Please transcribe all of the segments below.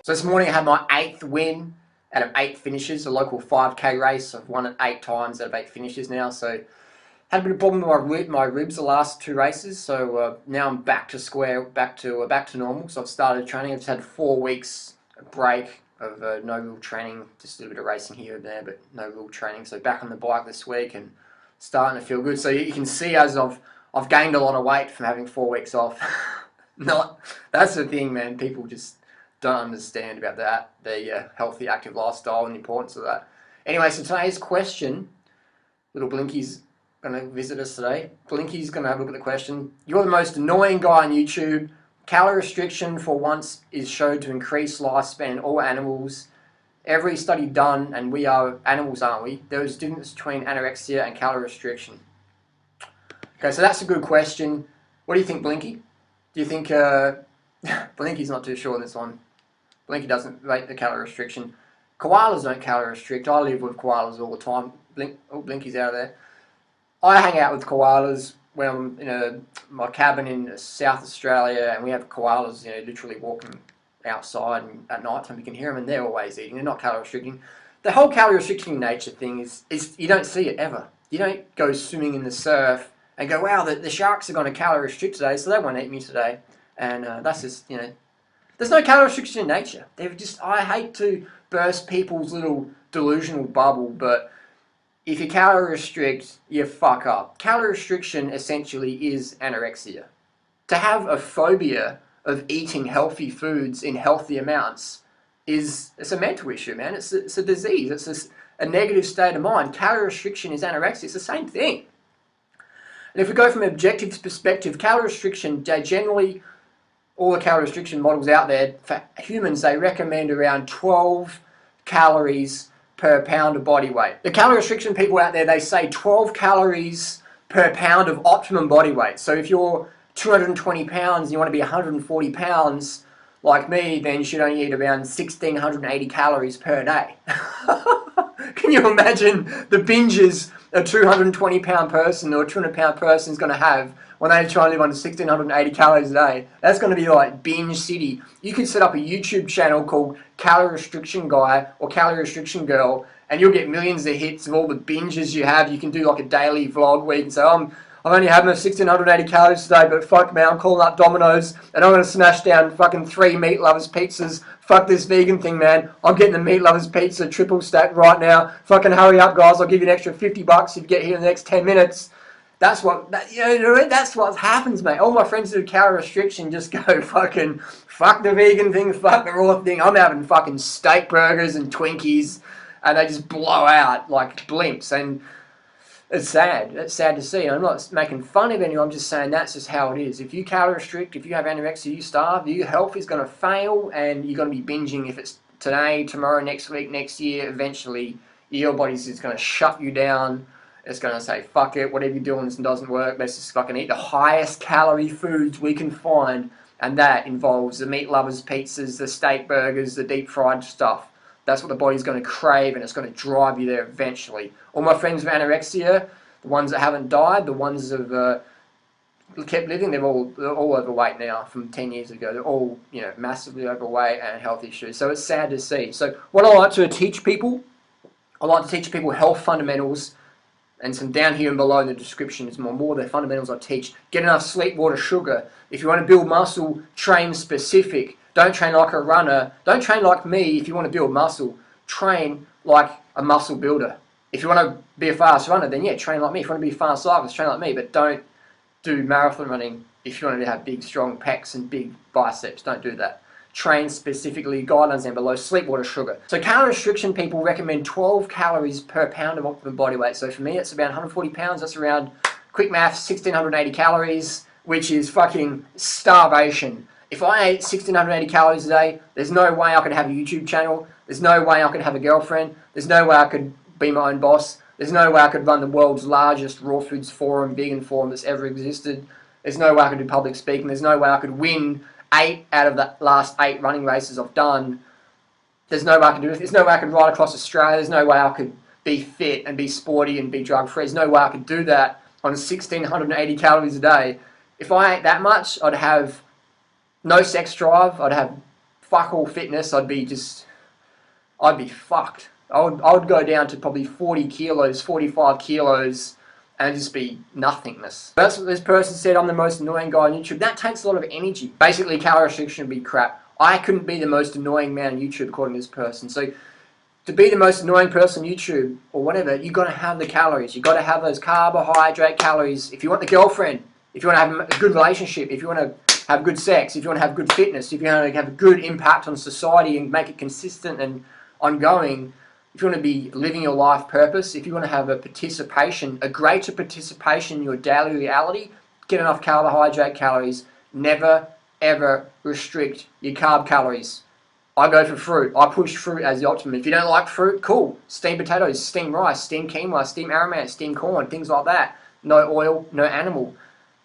So this morning I had my 8th win out of 8 finishes, a local 5K race. I've won it 8 times out of 8 finishes now. So had a bit of problem with my ribs the last 2 races. So now I'm back to normal. So I've started training. I've just had 4 weeks break of no real training, just a little bit of racing here and there, but no real training. So back on the bike this week and starting to feel good. So you can see as I've gained a lot of weight from having 4 weeks off. That's the thing, man. People just don't understand about that, the healthy, active lifestyle and the importance of that. Anyway, so today's question, little Blinky's going to visit us today. Blinky's going to have a look at the question. You're the most annoying guy on YouTube. Calorie restriction for once is shown to increase lifespan in all animals. Every study done, and we are animals, aren't we? There is a difference between anorexia and calorie restriction. Okay, so that's a good question. What do you think, Blinky? Do you think... Blinky's not too sure on this one. Blinky doesn't rate the calorie restriction. Koalas don't calorie restrict. I live with koalas all the time. Blinky's out of there. I hang out with koalas when I'm in my cabin in South Australia, and we have koalas, literally walking outside, and at night time you can hear them, and they're always eating. They're not calorie restricting. The whole calorie restricting nature thing is you don't see it ever. You don't go swimming in the surf and go, wow, the sharks are going to calorie restrict today, so they won't eat me today. And that's just, there's no calorie restriction in nature. I hate to burst people's little delusional bubble, but if you calorie restrict, you fuck up. Calorie restriction essentially is anorexia. To have a phobia of eating healthy foods in healthy amounts it's a mental issue, man. It's a disease. It's a negative state of mind. Calorie restriction is anorexia. It's the same thing. And if we go from an objective perspective, calorie restriction, generally, all the calorie restriction models out there, for humans, they recommend around 12 calories per pound of body weight. The calorie restriction people out there, they say 12 calories per pound of optimum body weight. So if you're 220 pounds and you want to be 140 pounds like me, then you should only eat around 1,680 calories per day. Can you imagine the binges a 220 pound person or a 200 pound person is going to have when they try and live on 1,680 calories a day? That's going to be like binge city. You could set up a YouTube channel called Calorie Restriction Guy or Calorie Restriction Girl, and you'll get millions of hits of all the binges you have. You can do like a daily vlog where you can say, I'm only having 1,680 calories today, but fuck man, I'm calling up Domino's and I'm going to smash down fucking 3 Meat Lovers pizzas. Fuck this vegan thing, man. I'm getting the Meat Lovers pizza triple stack right now. Fucking hurry up, guys. I'll give you an extra $50 if you get here in the next 10 minutes. That's what happens, mate. All my friends who do calorie restriction just go fucking fuck the vegan thing, fuck the raw thing. I'm having fucking steak burgers and Twinkies, and they just blow out like blimps. And it's sad. It's sad to see. I'm not making fun of anyone. I'm just saying that's just how it is. If you calorie restrict, if you have anorexia, you starve, your health is going to fail, and you're going to be binging. If it's today, tomorrow, next week, next year, eventually your body's just going to shut you down. It's going to say, fuck it, whatever you're doing doesn't work. Let's just fucking eat the highest calorie foods we can find, and that involves the Meat Lovers pizzas, the steak burgers, the deep fried stuff. That's what the body's going to crave, and it's going to drive you there eventually. All my friends with anorexia, the ones that haven't died, the ones that have kept living, they're all overweight now from 10 years ago. They're all, massively overweight and health issues. So it's sad to see. So what I like to teach people, I like to teach people health fundamentals, and some down here and below in the description is more the fundamentals I teach. Get enough sleep, water, sugar. If you want to build muscle, train specific. Don't train like a runner. Don't train like me if you want to build muscle. Train like a muscle builder. If you want to be a fast runner, then yeah, train like me. If you want to be a fast cyclist, train like me. But don't do marathon running if you want to have big, strong pecs and big biceps. Don't do that. Train specifically, guidelines down below, sleep, water, sugar. So calorie restriction people recommend 12 calories per pound of optimum body weight. So for me, it's about 140 pounds. That's around, quick math, 1,680 calories, which is fucking starvation. If I ate 1,680 calories a day, there's no way I could have a YouTube channel. There's no way I could have a girlfriend. There's no way I could be my own boss. There's no way I could run the world's largest raw foods forum, vegan forum that's ever existed. There's no way I could do public speaking. There's no way I could win 8 out of the last 8 running races I've done. There's no way I could do it. There's no way I could ride across Australia. There's no way I could be fit and be sporty and be drug free. There's no way I could do that on 1,680 calories a day. If I ate that much, I'd have no sex drive. I'd have fuck all fitness, I'd be fucked. I would go down to probably 40 kilos, 45 kilos, and just be nothingness. That's what this person said. I'm the most annoying guy on YouTube. That takes a lot of energy. Basically, calorie restriction would be crap. I couldn't be the most annoying man on YouTube according to this person. So to be the most annoying person on YouTube or whatever, you got to have the calories. You got to have those carbohydrate calories. If you want the girlfriend, if you want to have a good relationship, if you want to have good sex, if you want to have good fitness, if you want to have a good impact on society and make it consistent and ongoing, if you want to be living your life purpose, if you want to have a greater participation in your daily reality, get enough carbohydrate calories. Never, ever restrict your carb calories. I go for fruit. I push fruit as the optimum. If you don't like fruit, cool. Steamed potatoes, steamed rice, steamed quinoa, steamed aromat, steamed corn, things like that. No oil, no animal.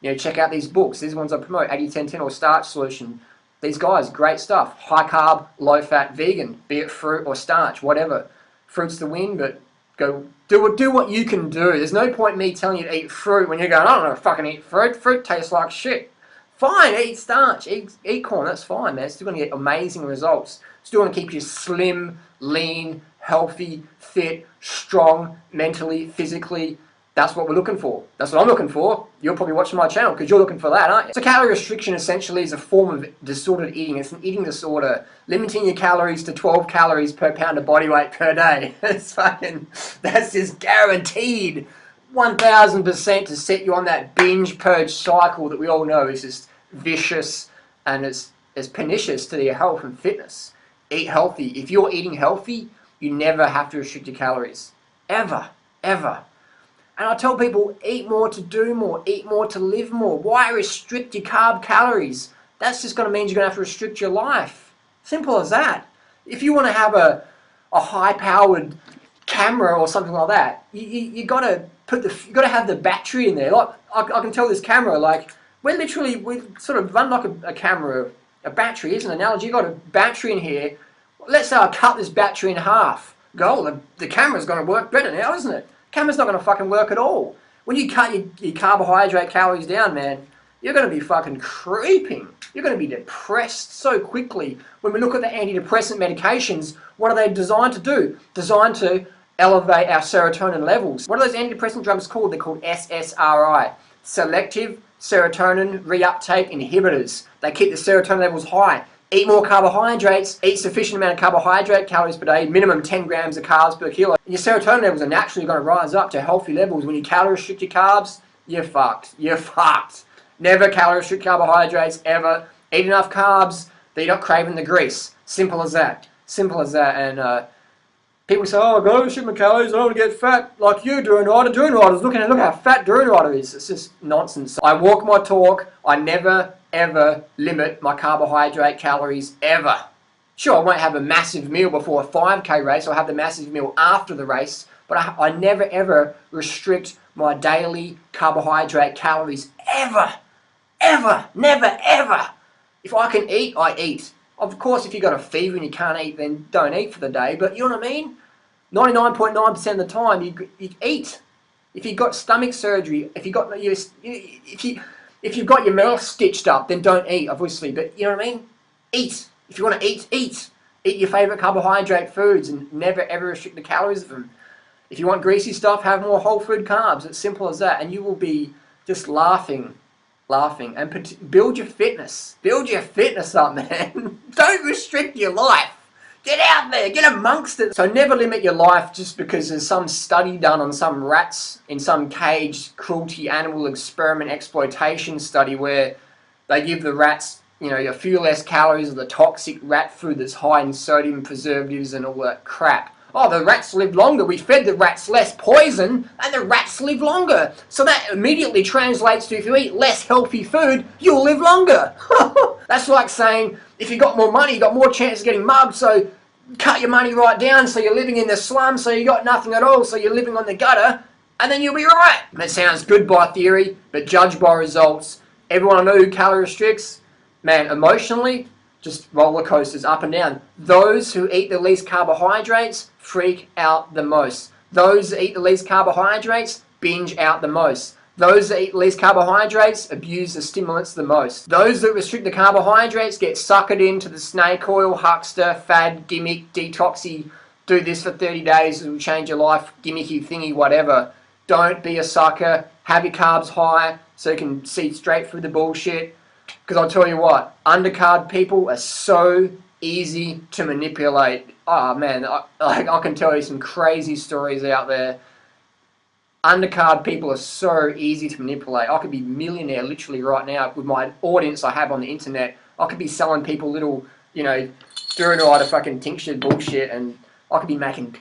You know, check out these books. These ones I promote, 80-10-10 or Starch Solution. These guys, great stuff. High carb, low fat, vegan, be it fruit or starch, whatever. Fruit's the win, but go do what you can do. There's no point in me telling you to eat fruit when you're going, I don't know, fucking eat fruit. Fruit tastes like shit. Fine, eat starch, eat corn, that's fine, man. It's still going to get amazing results. Still going to keep you slim, lean, healthy, fit, strong, mentally, physically. That's what we're looking for. That's what I'm looking for. You're probably watching my channel because you're looking for that, aren't you? So calorie restriction essentially is a form of disordered eating. It's an eating disorder. Limiting your calories to 12 calories per pound of body weight per day. That's just guaranteed 1000% to set you on that binge purge cycle that we all know is just vicious and it's pernicious to your health and fitness. Eat healthy. If you're eating healthy, you never have to restrict your calories. Ever. Ever. And I tell people, eat more to do more, eat more to live more. Why restrict your carb calories? That's just going to mean you're going to have to restrict your life. Simple as that. If you want to have a high-powered camera or something like that, you got to have the battery in there. Like I can tell this camera, like we sort of run like a camera, a battery. Here's an analogy. You got a battery in here. Let's say I cut this battery in half. The camera's going to work better now, isn't it? Camera's not going to fucking work at all. When you cut your carbohydrate calories down, man, you're going to be fucking creeping. You're going to be depressed so quickly. When we look at the antidepressant medications, what are they designed to do? Designed to elevate our serotonin levels. What are those antidepressant drugs called? They're called SSRI, selective serotonin reuptake inhibitors. They keep the serotonin levels high. Eat more carbohydrates, eat sufficient amount of carbohydrate calories per day, minimum 10 grams of carbs per kilo. Your serotonin levels are naturally going to rise up to healthy levels. When you calorie restrict your carbs, you're fucked. You're fucked. Never calorie restrict carbohydrates, ever. Eat enough carbs that you're not craving the grease. Simple as that. Simple as that. And people say, oh, I got to restrict my calories, I don't want to get fat like you, Doing Riders. Look how fat Doing Rider is. It's just nonsense. I walk my talk. I never ever limit my carbohydrate calories, ever. Sure, I won't have a massive meal before a 5K race. I'll have the massive meal after the race. But I never ever restrict my daily carbohydrate calories, ever. Ever. Never, ever. If I can eat, I eat. Of course, if you've got a fever and you can't eat, then don't eat for the day. But you know what I mean? 99.9% of the time, you eat. If you've got stomach surgery, if you've got your mouth stitched up, then don't eat, obviously. But you know what I mean? Eat. If you want to eat, eat. Eat your favourite carbohydrate foods and never ever restrict the calories of them. If you want greasy stuff, have more whole food carbs. It's simple as that. And you will be just laughing. And build your fitness. Build your fitness up, man. Don't restrict your life. Get out there. Get amongst it. So never limit your life just because there's some study done on some rats in some caged cruelty animal experiment exploitation study where they give the rats, you know, a few less calories of the toxic rat food that's high in sodium preservatives and all that crap. Oh, the rats live longer. We fed the rats less poison and the rats live longer. So that immediately translates to if you eat less healthy food, you'll live longer. That's like saying if you got more money, you got more chance of getting mugged, so cut your money right down so you're living in the slums, so you got nothing at all, so you're living on the gutter, and then you'll be right. That sounds good by theory, but judged by results. Everyone I know who calorie restricts, man, emotionally, just roller coasters up and down. Those who eat the least carbohydrates freak out the most. Those that eat the least carbohydrates binge out the most. Those that eat least carbohydrates abuse the stimulants the most. Those that restrict the carbohydrates get suckered into the snake oil, huckster, fad, gimmick, detoxy, do this for 30 days, it will change your life, gimmicky thingy, whatever. Don't be a sucker. Have your carbs high so you can see straight through the bullshit. Because I'll tell you what, undercard people are so easy to manipulate. Oh man, I can tell you some crazy stories out there. Undercard people are so easy to manipulate. I could be a millionaire literally right now with my audience I have on the internet. I could be selling people little, Duranoid of fucking tincture bullshit, and I could be making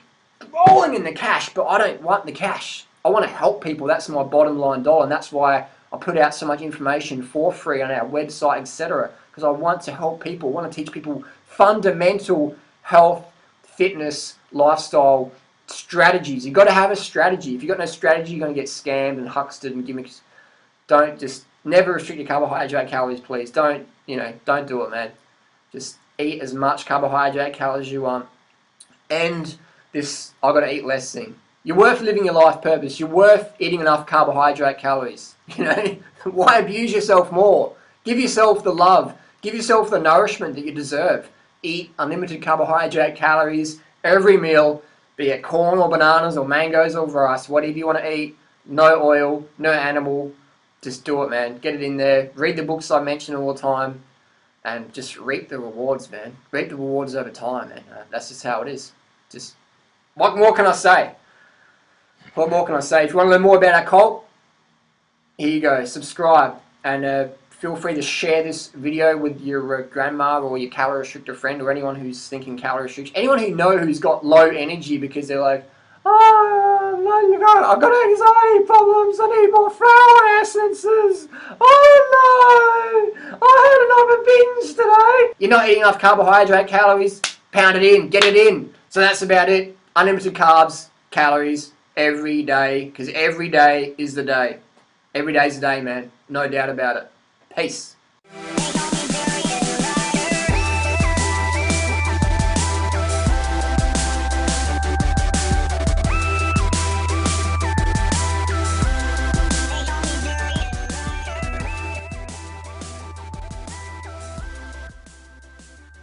rolling in the cash, but I don't want the cash. I want to help people. That's my bottom line dollar, and that's why I put out so much information for free on our website, etc. Because I want to help people. I want to teach people fundamental health, fitness, lifestyle strategies. You've got to have a strategy. If you've got no strategy, you're going to get scammed and huckstered and gimmicks. Don't just never restrict your carbohydrate calories, please. Don't do it, man. Just eat as much carbohydrate calories as you want. And this I got to eat less thing. You're worth living your life purpose. You're worth eating enough carbohydrate calories. Why abuse yourself more? Give yourself the love. Give yourself the nourishment that you deserve. Eat unlimited carbohydrate calories every meal, be it corn or bananas or mangoes or rice, whatever you want to eat. No oil, no animal. Just do it, man. Get it in there. Read the books I mention all the time. And just reap the rewards, man. Reap the rewards over time, man. That's just how it is. Just, what more can I say? What more can I say? If you want to learn more about our cult, here you go. Subscribe. And feel free to share this video with your grandma or your calorie restrictor friend or anyone who's thinking calorie restriction. Anyone who's got low energy because they're like, I've got anxiety problems, I need more flower essences. Oh no, I had another binge today. You're not eating enough carbohydrate calories, pound it in, get it in. So that's about it. Unlimited carbs, calories, every day, because every day is the day. Every day's the day, man. No doubt about it. Peace.